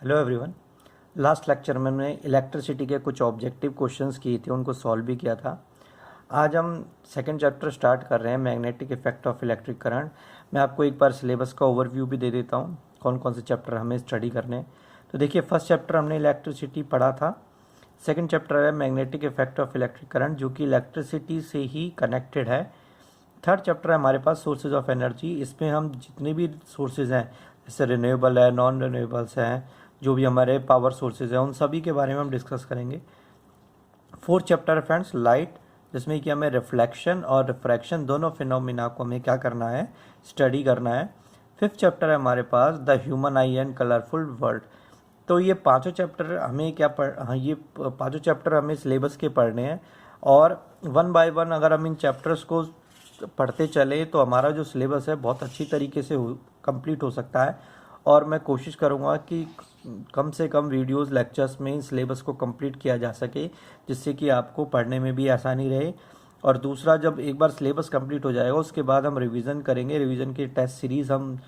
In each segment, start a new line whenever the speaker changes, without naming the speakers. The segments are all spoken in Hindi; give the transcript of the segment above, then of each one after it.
Hello everyone. लास्ट लेक्चर में हमने इलेक्ट्रिसिटी के कुछ ऑब्जेक्टिव क्वेश्चंस किए थे, उनको सॉल्व भी किया था। आज हम सेकंड चैप्टर स्टार्ट कर रहे हैं, magnetic effect of electric current. मैं आपको एक बार सिलेबस का ओवरव्यू भी दे देता हूँ, कौन कौन से चैप्टर हमें स्टडी करने हैं। तो देखिए, फर्स्ट चैप्टर हमने इलेक्ट्रिसिटी पढ़ा था। सेकेंड चैप्टर है magnetic effect of electric current, जो कि इलेक्ट्रिसिटी से ही कनेक्टेड है। थर्ड चैप्टर है हमारे पास सोर्सेज ऑफ एनर्जी। इसमें हम जितने भी सोर्सेज हैं, जैसे रिन्यूएबल है, नॉन रिन्यूएबल्स हैं, जो भी हमारे पावर सोर्सेज हैं, उन सभी के बारे में हम डिस्कस करेंगे। फोर्थ चैप्टर है फ्रेंड्स लाइट, जिसमें कि हमें रिफ्लेक्शन और रिफ्रैक्शन दोनों फिनोमिना को हमें क्या करना है, स्टडी करना है। फिफ्थ चैप्टर है हमारे पास the human eye and colourful world. तो ये पांचों चैप्टर हमें ये पांचों चैप्टर हमें सिलेबस के पढ़ने हैं, और वन बाय वन अगर हम इन चैप्टर्स को पढ़ते चले तो हमारा जो सिलेबस है बहुत अच्छी तरीके से कंप्लीट हो सकता है। और मैं कोशिश करूँगा कि कम से कम वीडियोस लेक्चर्स में सिलेबस को कंप्लीट किया जा सके, जिससे कि आपको पढ़ने में भी आसानी रहे। और दूसरा, जब एक बार सिलेबस कंप्लीट हो जाएगा उसके बाद हम रिवीजन करेंगे, रिवीजन की टेस्ट सीरीज़ हम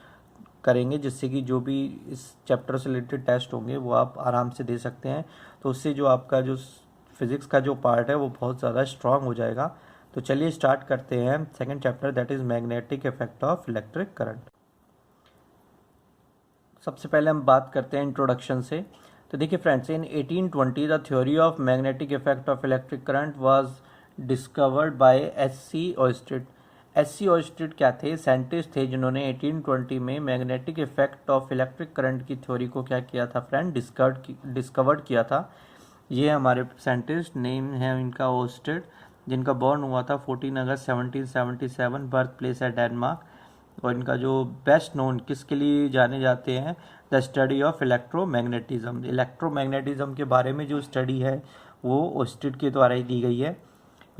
करेंगे, जिससे कि जो भी इस चैप्टर से रिलेटेड टेस्ट होंगे वो आप आराम से दे सकते हैं। तो उससे जो आपका जो फिज़िक्स का जो पार्ट है वो बहुत ज़्यादा स्ट्रांग हो जाएगा। तो चलिए स्टार्ट करते हैं second chapter, that is magnetic effect of electric current. सबसे पहले हम बात करते हैं इंट्रोडक्शन से। तो देखिए friends, in 1820 the theory of magnetic effect of electric current was discovered by S C. Oersted. S C. Oersted क्या थे? साइंटिस्ट थे जिन्होंने 1820 में magnetic effect of electric current की थ्योरी को क्या किया था फ्रेंड, डिस्कवर्ड किया था। ये हमारे साइंटिस्ट, नेम है इनका ऑयस्टेड, जिनका बॉर्न हुआ था 14 अगस्त 1777, बर्थ प्लेस है डेनमार्क। और इनका जो बेस्ट नोन किसके लिए जाने जाते हैं, the study of electromagnetism. Electromagnetism के बारे में जो स्टडी है वो ऑयस्टेड के द्वारा ही दी गई है।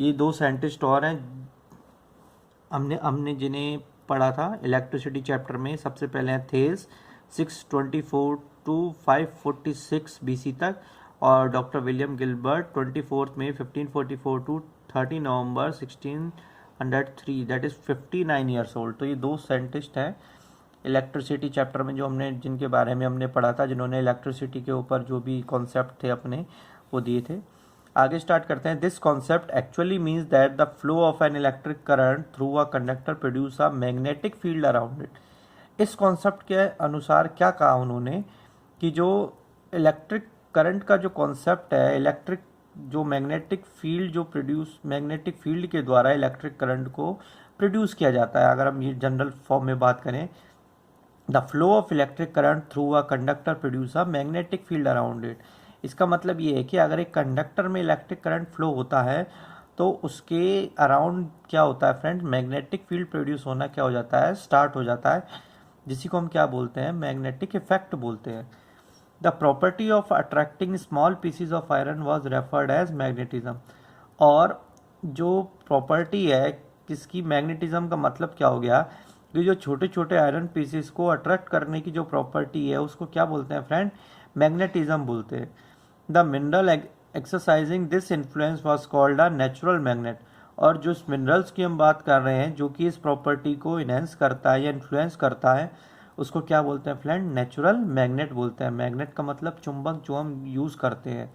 ये दो साइंटिस्ट और हैं हमने जिन्हें पढ़ा था इलेक्ट्रिसिटी चैप्टर में। सबसे पहले हैं थेल्स, 624 टू 546 BC तक, और डॉक्टर विलियम गिलबर्ट 24 में 1544 to 30 November 1603, that is 59 years old. तो ये दो साइंटिस्ट हैं इलेक्ट्रिसिटी चैप्टर में जो हमने जिनके बारे में हमने पढ़ा था, जिन्होंने इलेक्ट्रिसिटी के ऊपर जो भी कॉन्सेप्ट थे अपने वो दिए थे। आगे स्टार्ट करते हैं। This concept actually means that the flow of an electric current through a conductor produce a magnetic field around it. इस कॉन्सेप्ट के अनुसार क्या कहा उन्होंने कि जो इलेक्ट्रिक करंट का जो कॉन्सेप्ट है, इलेक्ट्रिक जो मैग्नेटिक फील्ड के द्वारा इलेक्ट्रिक करंट को प्रोड्यूस किया जाता है। अगर हम ये जनरल फॉर्म में बात करें, the flow of electric current through a conductor produce a magnetic field around it. इसका मतलब ये है कि अगर एक कंडक्टर में इलेक्ट्रिक करंट फ्लो होता है तो उसके अराउंड क्या होता है फ्रेंड, मैग्नेटिक फील्ड प्रोड्यूस होना क्या हो जाता है, स्टार्ट हो जाता है, जिसी को हम क्या बोलते हैं, मैग्नेटिक इफेक्ट बोलते हैं। The property of attracting small pieces of iron was referred as magnetism. और जो प्रॉपर्टी है किसकी, मैग्नेटिज्म का मतलब क्या हो गया कि जो छोटे छोटे आयरन पीसेस को अट्रैक्ट करने की जो प्रॉपर्टी है उसको क्या बोलते हैं फ्रेंड, मैग्नेटिज्म बोलते हैं। The mineral exercising this influence was called a natural magnet. और जो मिनरल्स की हम बात कर रहे हैं जो कि इस प्रॉपर्टी को इनहेंस करता है या इन्फ्लुएंस करता है, उसको क्या बोलते हैं फ्रेंड, नेचुरल मैग्नेट बोलते हैं। मैग्नेट का मतलब चुंबक जो हम यूज करते हैं।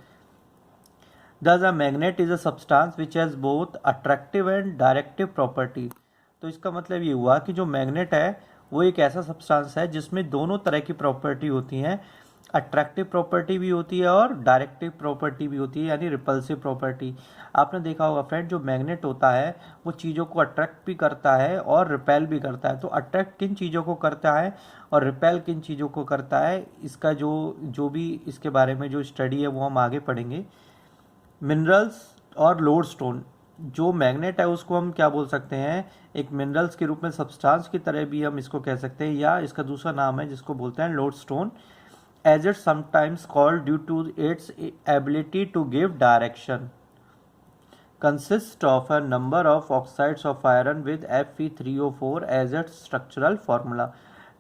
Thus a magnet is a substance which has both attractive and directive property। तो इसका मतलब ये हुआ कि जो मैग्नेट है वो एक ऐसा सब्सटेंस है जिसमें दोनों तरह की प्रॉपर्टी होती हैं, अट्रैक्टिव प्रॉपर्टी भी होती है और डायरेक्टिव प्रॉपर्टी भी होती है, यानी रिपल्सिव प्रॉपर्टी। आपने देखा होगा फ्रेंड, जो मैग्नेट होता है वो चीज़ों को अट्रैक्ट भी करता है और रिपेल भी करता है। तो अट्रैक्ट किन चीज़ों को करता है और रिपेल किन चीज़ों को करता है, इसका जो भी इसके बारे में जो स्टडी है वो हम आगे पढ़ेंगे। मिनरल्स और लोडस्टोन, जो मैग्नेट है उसको हम क्या बोल सकते हैं, एक मिनरल्स के रूप में सब्सटेंस की तरह भी हम इसको कह सकते हैं, या इसका दूसरा नाम है जिसको बोलते हैं lodestone, as it sometimes called due to its ability to give direction. Consist of a number of oxides of iron with Fe3O4 as its structural formula.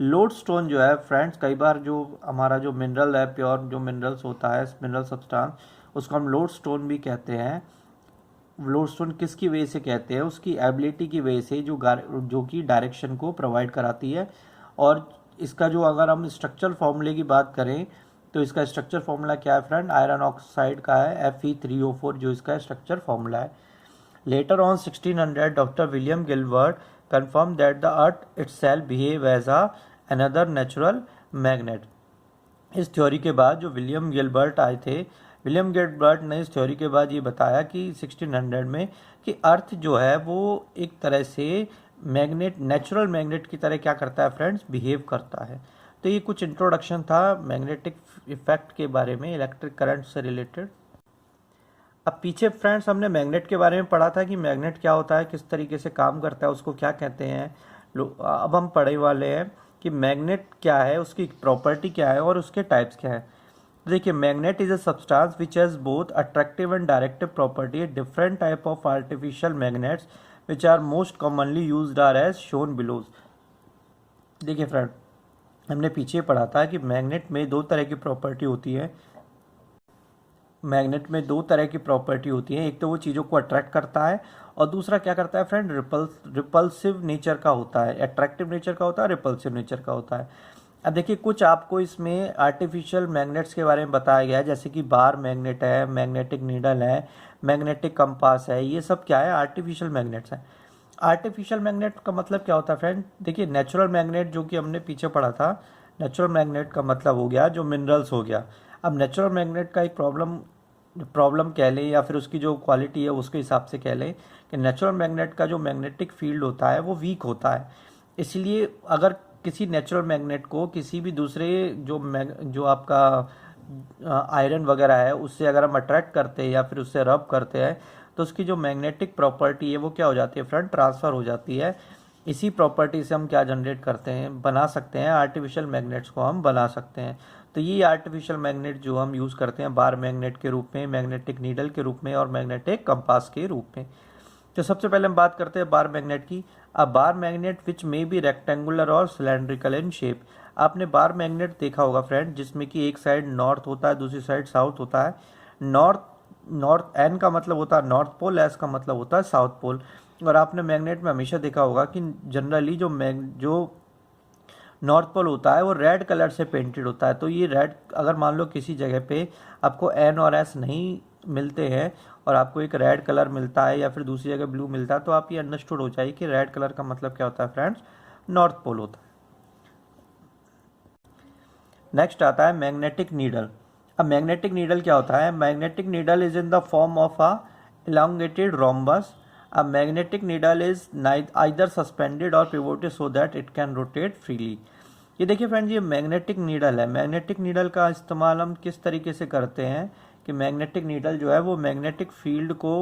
Lodestone जो है फ्रेंड्स, कई बार जो हमारा जो मिनरल है, प्योर जो मिनरल्स होता है, मिनरल सब्सटेंस, उसको हम लोडस्टोन भी कहते हैं। लोडस्टोन किसकी वजह से कहते हैं, उसकी एबिलिटी की वजह से, जो कि डायरेक्शन को प्रोवाइड कराती है। और इसका जो अगर हम स्ट्रक्चरल फॉर्मूले की बात करें तो इसका स्ट्रक्चर फॉर्मूला क्या है फ्रेंड, आयरन ऑक्साइड का है Fe3O4 जो इसका स्ट्रक्चर फॉर्मूला है। Later on 1600 doctor William Gilbert confirmed that the earth itself behave as a another natural magnet। इस थ्योरी के बाद जो विलियम गिलबर्ट आए थे, विलियम गिलबर्ट ने इस थ्योरी के बाद ये बताया कि 1600 में कि अर्थ जो है वो एक तरह से मैग्नेट, नेचुरल मैग्नेट की तरह क्या करता है फ्रेंड्स, बिहेव करता है। तो ये कुछ इंट्रोडक्शन था मैग्नेटिक इफेक्ट के बारे में, इलेक्ट्रिक करंट से रिलेटेड। अब पीछे फ्रेंड्स हमने मैग्नेट के बारे में पढ़ा था कि मैग्नेट क्या होता है, किस तरीके से काम करता है, उसको क्या कहते हैं। अब हम पढ़ने वाले हैं कि मैग्नेट क्या है, उसकी प्रॉपर्टी क्या है और उसके टाइप्स क्या है। देखिए, magnet is a substance which has both attractive and directive property. Different type of artificial magnets which are most commonly used are as shown below. देखिए फ्रेंड, हमने पीछे पढ़ा था कि मैग्नेट में दो तरह की प्रॉपर्टी होती है। मैग्नेट में दो तरह की प्रॉपर्टी होती है, एक तो वो चीज़ों को अट्रैक्ट करता है और दूसरा क्या करता है फ्रेंड, रिपल्सिव नेचर का होता है। अट्रैक्टिव नेचर का होता है, रिपल्सिव नेचर का होता है। अब देखिए, कुछ आपको इसमें आर्टिफिशियल मैग्नेट्स के बारे में बताया गया है, जैसे कि बार मैग्नेट है, मैग्नेटिक नीडल है, मैग्नेटिक कंपास है। ये सब क्या है, आर्टिफिशियल मैग्नेट्स हैं। आर्टिफिशियल मैग्नेट का मतलब क्या होता है फ्रेंड, देखिए नेचुरल मैग्नेट जो कि हमने पीछे पढ़ा था, नेचुरल मैग्नेट का मतलब हो गया जो मिनरल्स हो गया। अब नेचुरल मैग्नेट का एक प्रॉब्लम कह लें या फिर उसकी जो क्वालिटी है उसके हिसाब से कह लें कि नेचुरल मैग्नेट का जो मैग्नेटिक फील्ड होता है वो वीक होता है। इसलिए अगर किसी नेचुरल मैग्नेट को किसी भी दूसरे जो आपका आयरन वगैरह है उससे अगर हम अट्रैक्ट करते हैं या फिर उससे रब करते हैं तो उसकी जो मैग्नेटिक प्रॉपर्टी है वो क्या हो जाती है फ्रेंड, ट्रांसफ़र हो जाती है। इसी प्रॉपर्टी से हम क्या जनरेट करते हैं, बना सकते हैं, आर्टिफिशियल मैग्नेट्स को हम बना सकते हैं। तो ये आर्टिफिशियल मैग्नेट जो हम यूज़ करते हैं बार मैग्नेट के रूप में, मैग्नेटिक नीडल के रूप में और मैग्नेटिक कंपास के रूप में। तो सबसे पहले हम बात करते हैं बार मैग्नेट की। अब bar magnet which may be rectangular और सिलेंड्रिकल इन शेप। आपने बार मैग्नेट देखा होगा फ्रेंड, जिसमें कि एक साइड नॉर्थ होता है, दूसरी साइड साउथ होता है। नॉर्थ एन का मतलब होता है नॉर्थ पोल, एस का मतलब होता है साउथ पोल। और आपने मैग्नेट में हमेशा देखा होगा कि जनरली जो नॉर्थ पोल होता है वो रेड कलर से पेंटेड होता है। तो ये रेड, अगर मान लो किसी जगह पे आपको एन और एस नहीं मिलते हैं और आपको एक रेड कलर मिलता है या फिर दूसरी जगह ब्लू मिलता है, तो आप ये अंडरस्टूड हो जाए कि रेड कलर का मतलब क्या होता है फ्रेंड्स, नॉर्थ पोल होता है। नेक्स्ट आता है मैग्नेटिक नीडल। अब मैग्नेटिक नीडल क्या होता है, magnetic needle is in the form of a elongated rhombus. A magnetic needle is either suspended or pivoted so that it can rotate freely. ये देखिए फ्रेंड्स, ये मैग्नेटिक नीडल है। मैग्नेटिक नीडल का इस्तेमाल हम किस तरीके से करते हैं कि मैग्नेटिक नीडल जो है वो मैग्नेटिक फील्ड को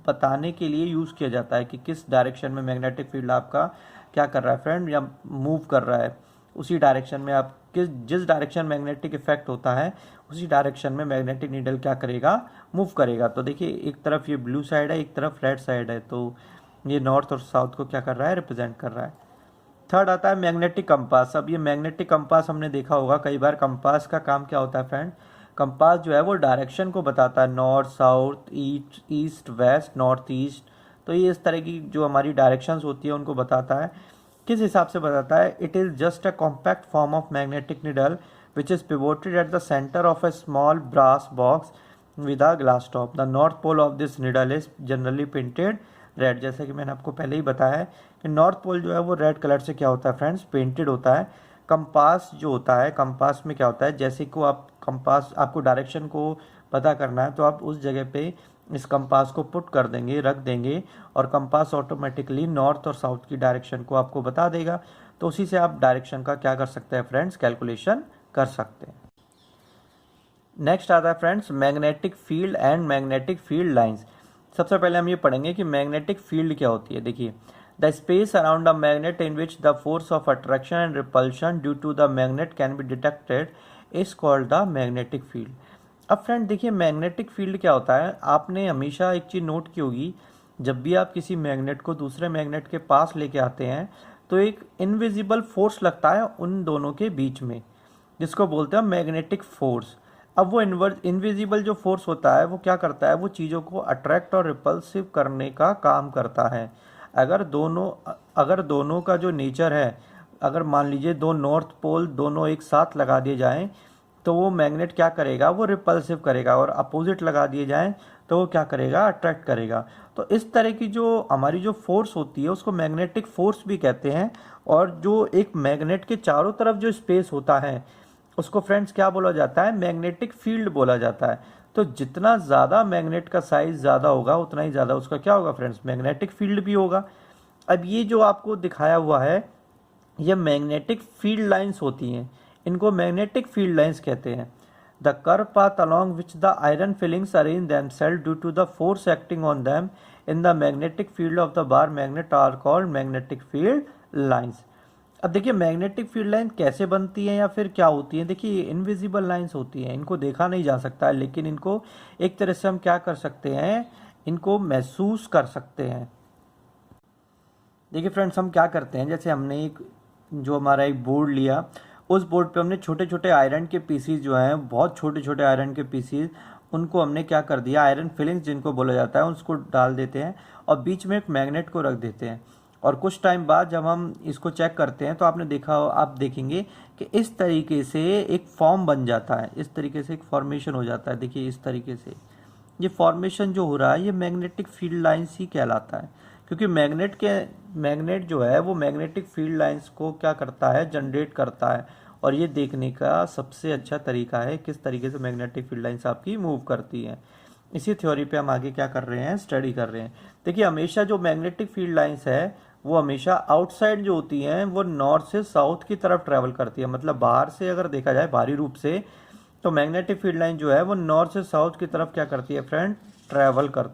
बताने के लिए यूज़ किया जाता है कि किस डायरेक्शन में मैग्नेटिक फील्ड आपका क्या कर रहा है फ्रेंड, या मूव कर रहा है। उसी डायरेक्शन में आप जिस डायरेक्शन मैग्नेटिक इफेक्ट होता है उसी डायरेक्शन में मैग्नेटिक नीडल क्या करेगा, मूव करेगा। तो देखिए, एक तरफ ये ब्लू साइड है, एक तरफ रेड साइड है, तो ये नॉर्थ और साउथ को क्या कर रहा है, रिप्रेजेंट कर रहा है। थर्ड आता है मैग्नेटिक कंपास। अब ये मैग्नेटिक कंपास हमने देखा होगा कई बार। कंपास का काम क्या होता है फ्रेंड, कंपास जो है वो डायरेक्शन को बताता है, north south, east west, north east. तो ये इस तरह की जो हमारी डायरेक्शंस होती है उनको बताता है। किस हिसाब से बताता है, it is just a compact form of magnetic needle which is pivoted at the center of a small brass box with a glass top. The north pole of this needle is generally painted red. जैसे कि मैंने आपको पहले ही बताया है कि नॉर्थ पोल जो है वो रेड कलर से क्या होता है फ्रेंड्स, पेंटेड होता है। कंपास जो होता है, कंपास में क्या होता है, जैसे को आप कंपास, आपको डायरेक्शन को पता करना है तो आप उस जगह पे इस कंपास को पुट कर देंगे, रख देंगे और कंपास ऑटोमेटिकली नॉर्थ और साउथ की डायरेक्शन को आपको बता देगा। तो उसी से आप डायरेक्शन का क्या कर सकते हैं फ्रेंड्स, कैलकुलेशन कर सकते हैं। नेक्स्ट आता है friends magnetic field and magnetic field lines. सबसे पहले हम ये पढ़ेंगे कि मैग्नेटिक फील्ड क्या होती है। देखिए, the space around a magnet in which the force of attraction and repulsion due to the magnet can be detected is called the magnetic field. अब फ्रेंड देखिए, मैग्नेटिक फील्ड क्या होता है, आपने हमेशा एक चीज़ नोट की होगी, जब भी आप किसी मैग्नेट को दूसरे मैग्नेट के पास लेके आते हैं तो एक इनविजिबल फोर्स लगता है उन दोनों के बीच में, जिसको बोलते हैं मैग्नेटिक फोर्स। अब वो इनविजिबल जो फोर्स होता है वो क्या करता है, वो चीज़ों को अट्रैक्ट और रिपल्सिव करने का काम करता है। अगर दोनों का जो नेचर है, अगर मान लीजिए दो नॉर्थ पोल दोनों एक साथ लगा दिए जाएं तो वो मैग्नेट क्या करेगा, वो रिपल्सिव करेगा, और अपोजिट लगा दिए जाए तो वो क्या करेगा, अट्रैक्ट करेगा। तो इस तरह की जो हमारी जो फोर्स होती है उसको मैग्नेटिक फोर्स भी कहते हैं। और जो एक मैग्नेट के चारों तरफ जो स्पेस होता है उसको फ्रेंड्स क्या बोला जाता है, मैग्नेटिक फील्ड बोला जाता है। तो जितना ज़्यादा मैग्नेट का साइज ज़्यादा होगा उतना ही ज़्यादा उसका क्या होगा फ्रेंड्स, मैग्नेटिक फील्ड भी होगा। अब ये जो आपको दिखाया हुआ है ये मैग्नेटिक फील्ड लाइंस होती हैं, इनको मैग्नेटिक फील्ड लाइंस कहते हैं। The curve path along which the iron fillings arrange themselves due to the force acting on them in the magnetic field of the bar magnet are called magnetic field lines। अब देखिए मैग्नेटिक फील्ड लाइन कैसे बनती है या फिर क्या होती है। देखिए इनविजिबल लाइंस होती हैं, इनको देखा नहीं जा सकता है, लेकिन इनको एक तरह से हम क्या कर सकते हैं, इनको महसूस कर सकते हैं। देखिए फ्रेंड्स हम क्या करते हैं, जैसे हमने एक जो हमारा एक बोर्ड लिया, उस बोर्ड पे हमने छोटे छोटे आयरन के पीसीज जो हैं, बहुत छोटे छोटे आयरन के पीसीज, उनको हमने क्या कर दिया, आयरन फिलिंग्स जिनको बोला जाता है, उसको डाल देते हैं और बीच में एक मैग्नेट को रख देते हैं। और कुछ टाइम बाद जब हम इसको चेक करते हैं तो आपने देखा, आप देखेंगे कि इस तरीके से एक फॉर्म बन जाता है, इस तरीके से एक फॉर्मेशन हो जाता है। देखिए इस तरीके से ये फॉर्मेशन जो हो रहा है ये मैग्नेटिक फील्ड लाइंस ही कहलाता है, क्योंकि मैग्नेट जो है वो मैग्नेटिक फील्ड लाइंस को क्या करता है, जनरेट करता है। और ये देखने का सबसे अच्छा तरीका है किस तरीके से मैग्नेटिक फील्ड लाइंस आपकी मूव करती है। इसी थ्योरी पे हम आगे क्या कर रहे हैं, स्टडी कर रहे हैं। देखिए हमेशा जो मैग्नेटिक फील्ड लाइंस है वो हमेशा आउटसाइड जो होती हैं वो नॉर्थ से साउथ की तरफ ट्रेवल करती है। मतलब बाहर से अगर देखा जाए बाहरी रूप से, तो मैग्नेटिक फील्ड लाइन जो है वो नॉर्थ से साउथ की तरफ क्या करती है फ्रेंड, ट्रेवल करती है।